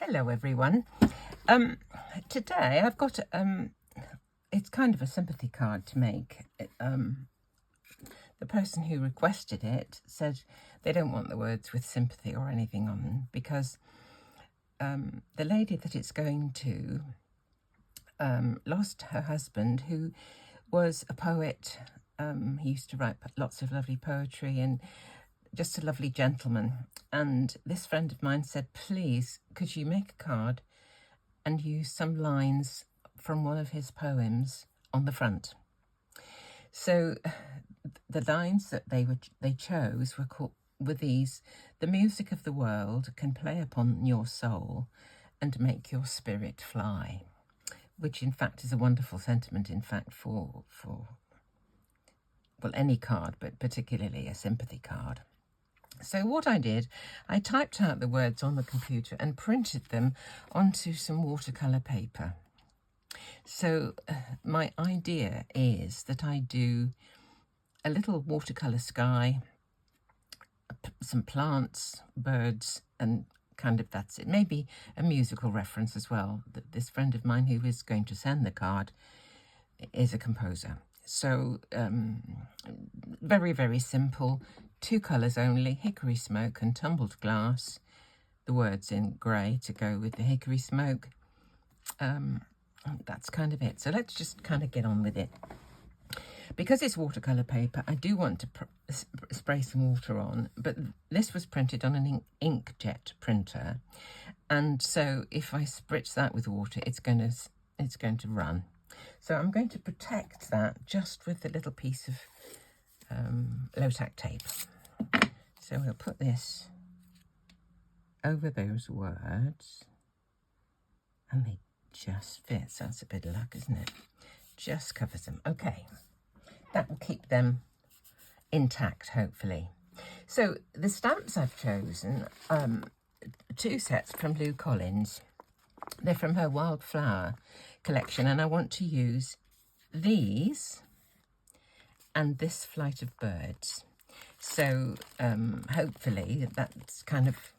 Hello everyone. Today I've got it's kind of a sympathy card to make. The person who requested it said they don't want the words with sympathy or anything on them because the lady that it's going to lost her husband, who was a poet. He used to write lots of lovely poetry and just a lovely gentleman. And this friend of mine said, please, could you make a card and use some lines from one of his poems on the front? So the lines that they chose were these: the music of the world can play upon your soul and make your spirit fly, which in fact is a wonderful sentiment, in fact, for well, any card, but particularly a sympathy card. So what I did, I typed out the words on the computer and printed them onto some watercolour paper. So my idea is that I do a little watercolour sky, some plants, birds, and kind of that's it. Maybe a musical reference as well. This friend of mine who is going to send the card is a composer. So very, very simple. 2 colours only, hickory smoke and tumbled glass. The words in grey to go with the hickory smoke. That's kind of it. So let's just kind of get on with it. Because it's watercolour paper, I do want to spray some water on, but this was printed on an inkjet printer. And so if I spritz that with water, it's going to run. So I'm going to protect that just with a little piece of low-tack tape. So we'll put this over those words and they just fit. So that's a bit of luck, isn't it? Just covers them. Okay, that will keep them intact, hopefully. So the stamps I've chosen, 2 sets from Lou Collins. They're from her Wildflower collection, and I want to use these and this flight of birds. So hopefully that's kind of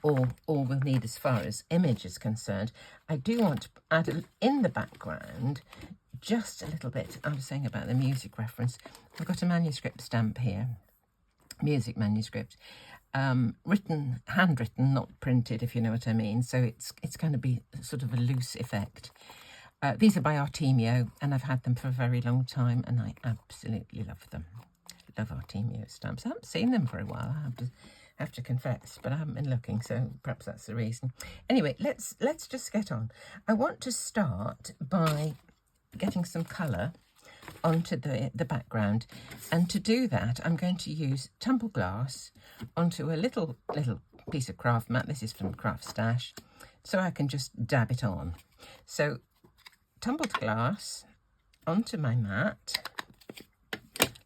all we'll need as far as image is concerned. I do want to add in the background just a little bit. I was saying about the music reference. I've got a manuscript stamp here, music manuscript, handwritten, not printed, if you know what I mean. So it's going to be sort of a loose effect. These are by Artemio, and I've had them for a very long time, and I absolutely love them. Love Artemio stamps. I haven't seen them for a while, I have to confess, but I haven't been looking, so perhaps that's the reason. Anyway, let's just get on. I want to start by getting some colour onto the background, and to do that I'm going to use tumbled glass onto a little piece of craft mat. This is from Craft Stash, so I can just dab it on. So tumbled glass onto my mat,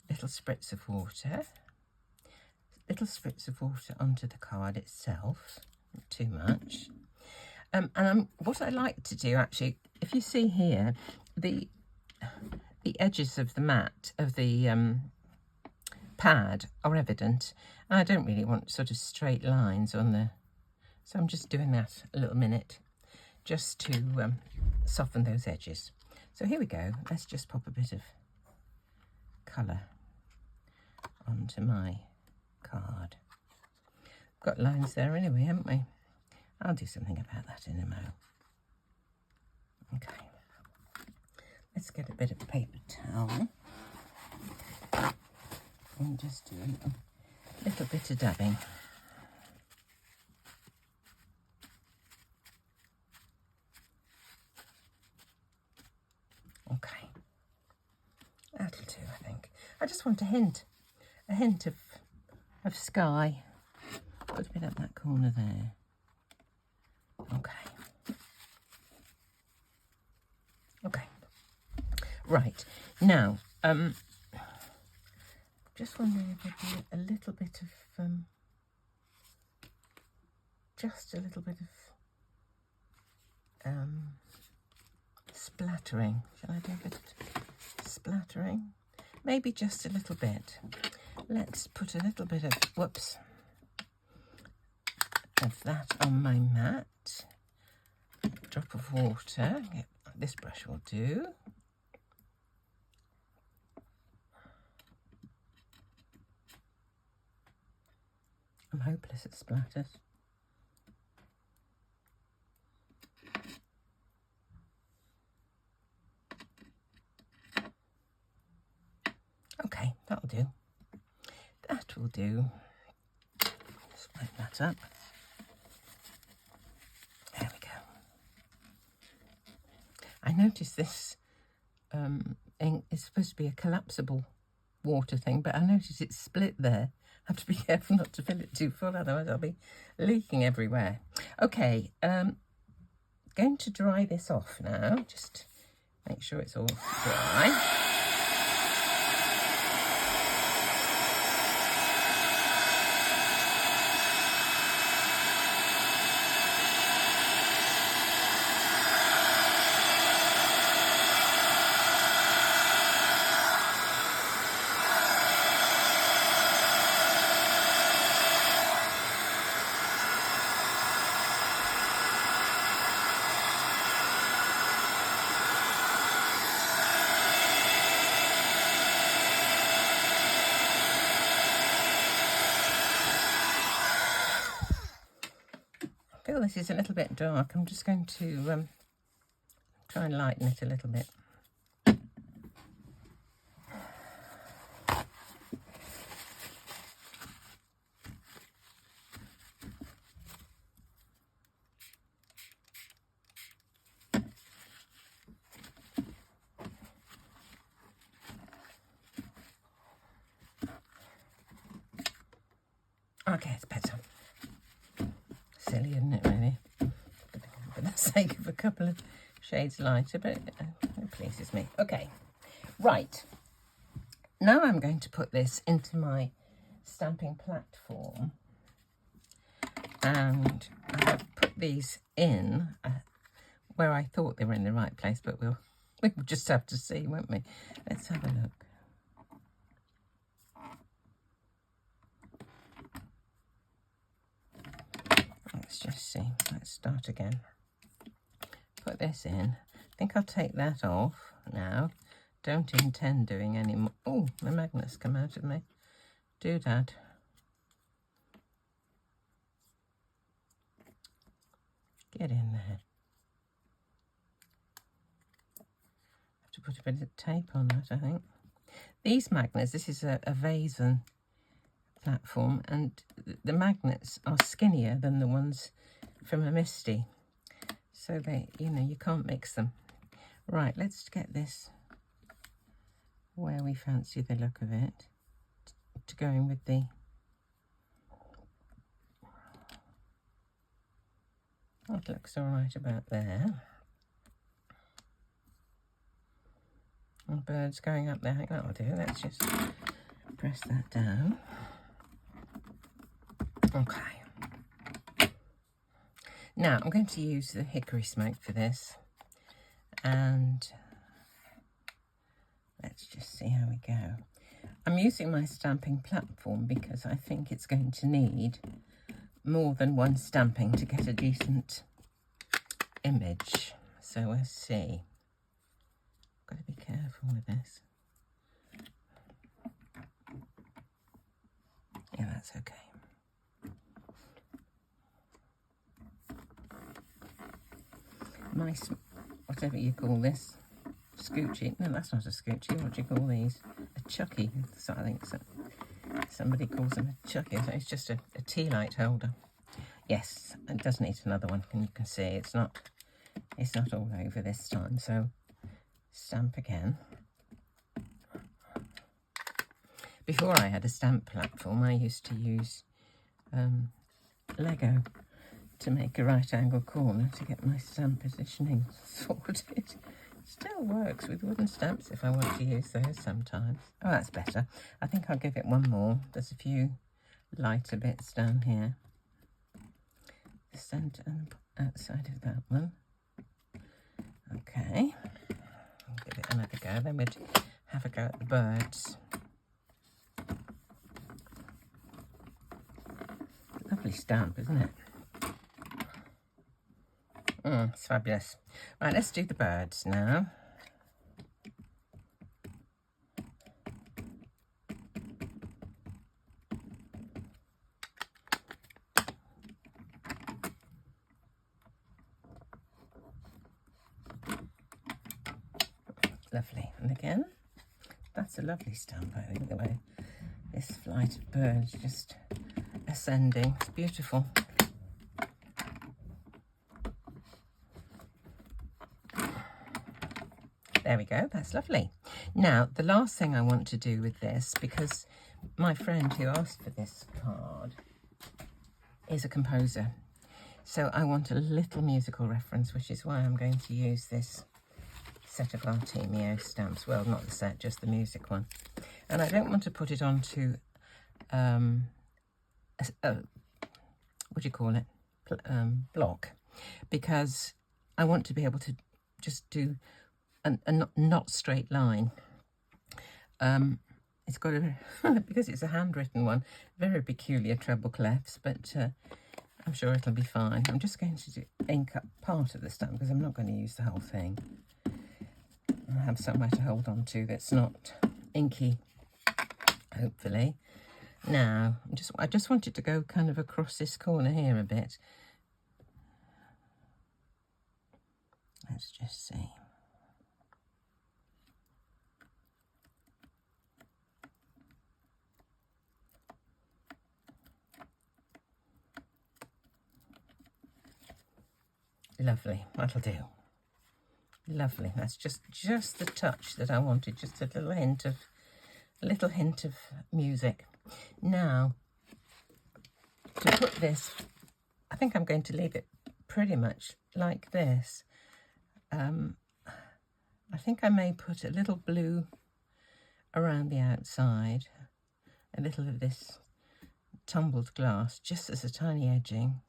little spritz of water, onto the card itself, not too much. And what I like to do, actually, if you see here, the edges of the mat, of the pad, are evident. And I don't really want sort of straight lines on the... So I'm just doing that a little minute, just to soften those edges. So here we go. Let's just pop a bit of colour onto my card. Got lines there anyway, haven't we? I'll do something about that in a moment. Okay. Let's get a bit of paper towel and just do a little bit of dabbing. Okay, that'll do, I think. I just want a hint of sky. Put a bit at that corner there. Okay. Okay. Right, now, just wondering if I do a little bit of, just a little bit of splattering. Shall I do a bit of splattering? Maybe just a little bit. Let's put a little bit of, whoops, of that on my mat. drop of water. This brush will do. I'm hopeless at splatters. Okay, that'll do. That will do. Just wipe that up. There we go. I noticed this ink is supposed to be a collapsible water thing, but I noticed it's split there. I have to be careful not to fill it too full, otherwise I'll be leaking everywhere. Okay, going to dry this off now. Just make sure it's all dry. I feel this is a little bit dark. I'm just going to try and lighten it a little bit. Okay, it's better. Silly, isn't it, really? For the sake of a couple of shades lighter, but it pleases me. Okay, right. Now I'm going to put this into my stamping platform, and I have put these in where I thought they were in the right place, but we'll just have to see, won't we? Let's have a look. Let's just see. Let's start again. Put this in. I think I'll take that off now. Don't intend doing any more. Oh, the magnets come out of me. Do that. Get in there. Have to put a bit of tape on that, I think. These magnets, this is a Vasen platform, and the magnets are skinnier than the ones from a Misty, so they, you know, you can't mix them. Right, let's get this where we fancy the look of it, to go in with the that looks all right about there. And birds going up there, I think that'll do. Let's just press that down. Okay. Now I'm going to use the hickory smoke for this, and let's just see how we go. I'm using my stamping platform because I think it's going to need more than one stamping to get a decent image. So we'll see. Got to be careful with this. Yeah, that's okay. My, whatever you call this, scoochie. No, that's not a scoochie. What do you call these? A chucky. So I think so. Somebody calls them a chucky. So it's just a tea light holder. Yes, it does need another one. And you can see it's not all over this time. So stamp again. Before I had a stamp platform, I used to use Lego to make a right angle corner to get my stamp positioning sorted. Still works with wooden stamps if I want to use those sometimes. Oh, that's better. I think I'll give it one more. There's a few lighter bits down here. The centre and outside of that one. Okay. I'll give it another go. Then we'd have a go at the birds. Lovely stamp, isn't it? It's fabulous. Right, let's do the birds now. Lovely. And again, that's a lovely stamp. I think the way this flight of birds just ascending. It's beautiful. There we go, that's lovely. Now, the last thing I want to do with this, because my friend who asked for this card is a composer, so I want a little musical reference, which is why I'm going to use this set of Artemio stamps. Well, not the set, just the music one. And I don't want to put it onto, what do you call it, block, because I want to be able to just do a not straight line. It's got a, because it's a handwritten one, very peculiar treble clefs, but I'm sure it'll be fine. I'm just going to ink up part of the stamp because I'm not going to use the whole thing. I have somewhere to hold on to that's not inky, hopefully. Now, I just wanted to go kind of across this corner here a bit. Let's just see. Lovely, that'll do. Lovely. That's just the touch that I wanted. Just a little hint of music. Now, to put this, I think I'm going to leave it pretty much like this. I think I may put a little blue around the outside, a little of this tumbled glass, just as a tiny edging.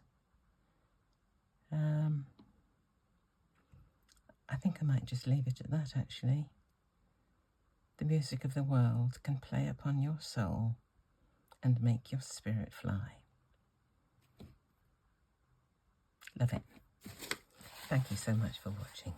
I think I might just leave it at that, actually. The music of the world can play upon your soul and make your spirit fly. Love it. Thank you so much for watching.